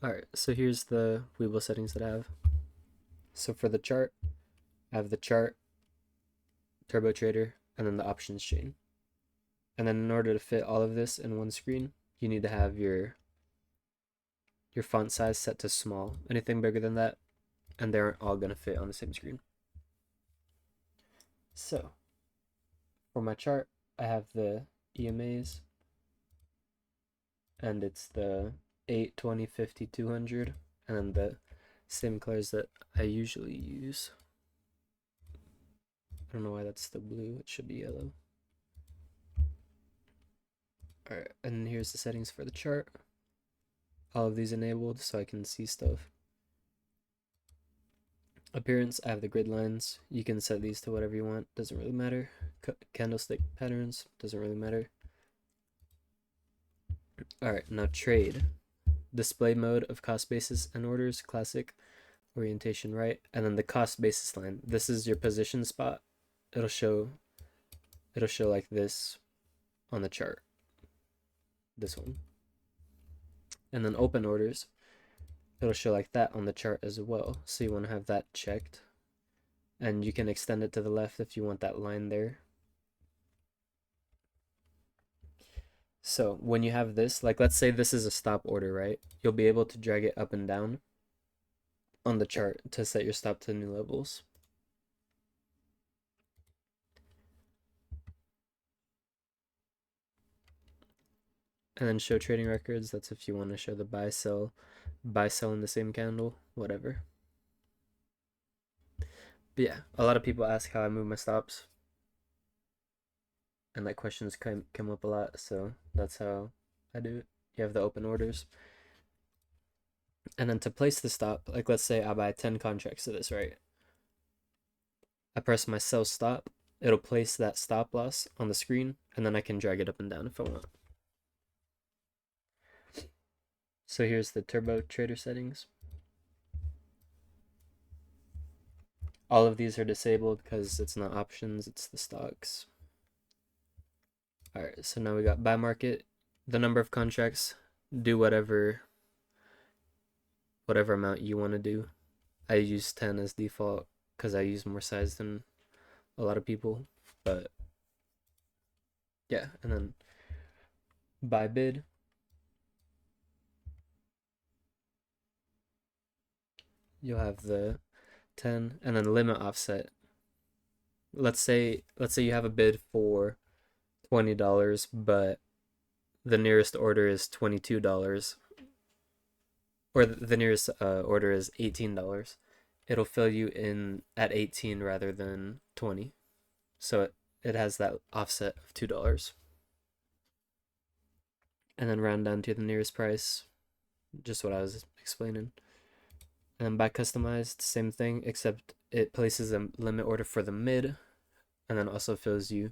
Alright, so here's the Webull settings that I have. So for the chart, I have the chart, turbo trader, and then the options chain. And then in order to fit all of this in one screen, you need to have your font size set to small. Anything bigger than that, and they aren't all going to fit on the same screen. So for my chart, I have the EMAs, and it's the 8, 20, 50, 200, and then the same colors that I usually use. I don't know why that's the blue, it should be yellow. Alright, and here's the settings for the chart. All of these enabled so I can see stuff. Appearance, I have the grid lines. You can set these to whatever you want, doesn't really matter. Candlestick patterns, doesn't really matter. Alright, now trade. Display mode of cost basis and orders, classic, orientation right, and then the cost basis line. This is your position spot. It'll show like this on the chart. This one. And then open orders, it'll show like that on the chart as well. So you want to have that checked. And you can extend it to the left if you want that line there. So when you have this, like let's say this is a stop order, right? You'll be able to drag it up and down on the chart to set your stop to new levels. And then show trading records, that's if you want to show the buy sell in the same candle, whatever. But yeah, a lot of people ask how I move my stops, and like questions come up a lot, so that's how I do it. You have the open orders, and then to place the stop, like let's say I buy 10 contracts of this, right? I press my sell stop, it'll place that stop loss on the screen, and then I can drag it up and down if I want. So here's the turbo trader settings. All of these are disabled because it's not options, it's the stocks. Alright, so now we got buy market, the number of contracts, do whatever amount you want to do. I use 10 as default because I use more size than a lot of people, but yeah, and then buy bid. You'll have the 10 and then limit offset. Let's say you have a bid for $20, but the nearest order is $22, or the nearest order is $18. It'll fill you in at 18 rather than 20. So it has that offset of $2. And then round down to the nearest price, just what I was explaining. And by customized, same thing, except it places a limit order for the mid, and then also fills you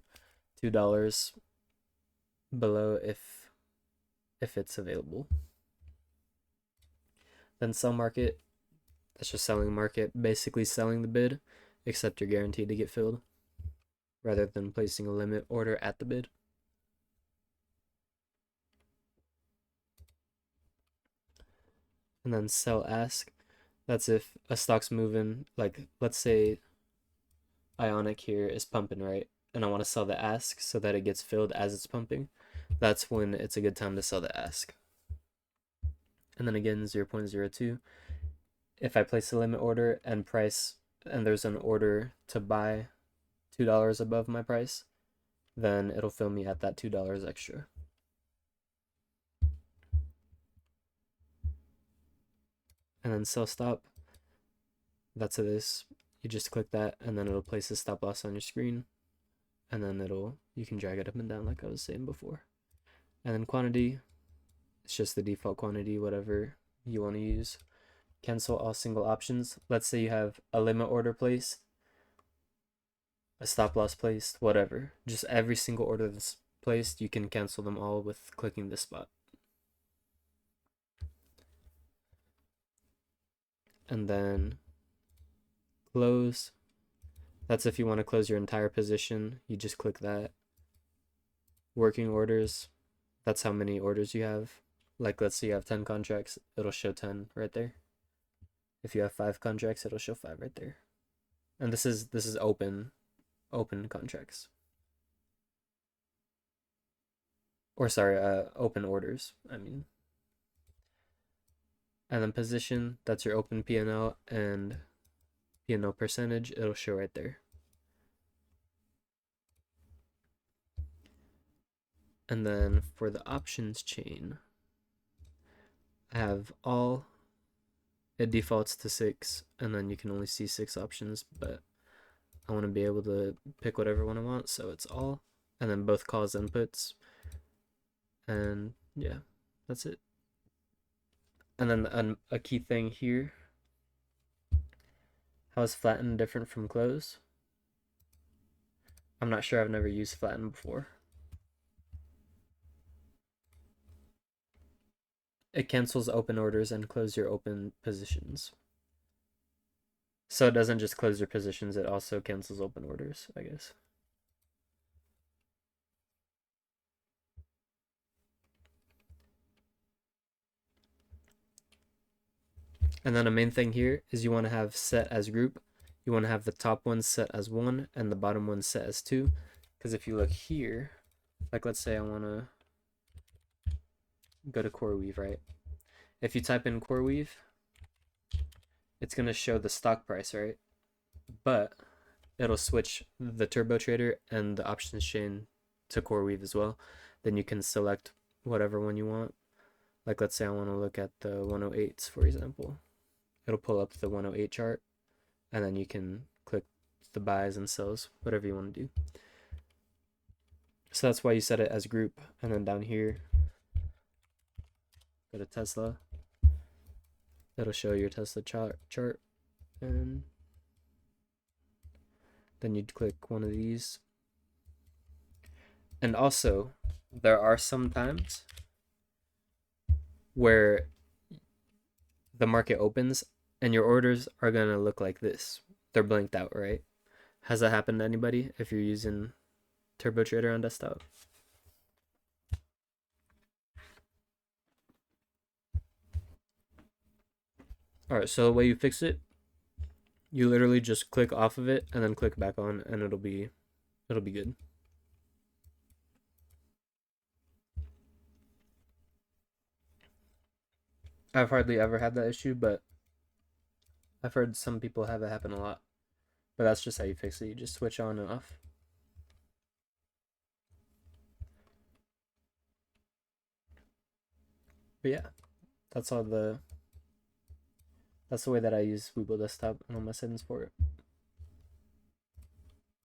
$2 below if it's available. Then sell market, that's just selling market, basically selling the bid, except you're guaranteed to get filled, rather than placing a limit order at the bid. And then sell ask, that's if a stock's moving, like let's say Ionic here is pumping, right? And I want to sell the ask so that it gets filled as it's pumping. That's when it's a good time to sell the ask. And then again, 0.02. If I place a limit order and there's an order to buy $2 above my price, then it'll fill me at that $2 extra. And then sell stop, that's this. You just click that and then it'll place a stop loss on your screen, and then you can drag it up and down like I was saying before. And then quantity, it's just the default quantity, whatever you want to use. Cancel all single options. Let's say you have a limit order placed, a stop loss placed, whatever. Just every single order that's placed, you can cancel them all with clicking this spot. And then close. That's if you want to close your entire position. You just click that. Working orders, that's how many orders you have. Like let's say you have 10 contracts, it'll show 10 right there. If you have 5 contracts, it'll show 5 right there. And this is open contracts. Or sorry, open orders, I mean. And then position, that's your open P&L, and P&L percentage, it'll show right there. And then for the options chain, I have all, it defaults to 6, and then you can only see 6 options, but I want to be able to pick whatever one I want, so it's all, and then both calls inputs, and yeah, that's it. And then a key thing here, how is flatten different from close? I'm not sure, I've never used flatten before. It cancels open orders and close your open positions. So it doesn't just close your positions, it also cancels open orders, I guess. And then a main thing here is you want to have set as group. You want to have the top one set as 1 and the bottom one set as 2. Because if you look here, like let's say I want to go to CoreWeave, right? If you type in CoreWeave, it's going to show the stock price, right? But it'll switch the turbo trader and the options chain to CoreWeave as well. Then you can select whatever one you want. Like let's say I want to look at the 108s, for example. It'll pull up the 108 chart, and then you can click the buys and sells, whatever you want to do. So that's why you set it as group. And then down here, go to Tesla. It'll show your Tesla chart, and then you'd click one of these. And also, there are some times where the market opens and your orders are gonna look like this. They're blanked out, right? Has that happened to anybody if you're using Turbo Trader on desktop? Alright, so the way you fix it, you literally just click off of it and then click back on, and it'll be good. I've hardly ever had that issue, but I've heard some people have it happen a lot. But that's just how you fix it. You just switch on and off. But yeah, that's the way that I use Webull Desktop and all my settings for it.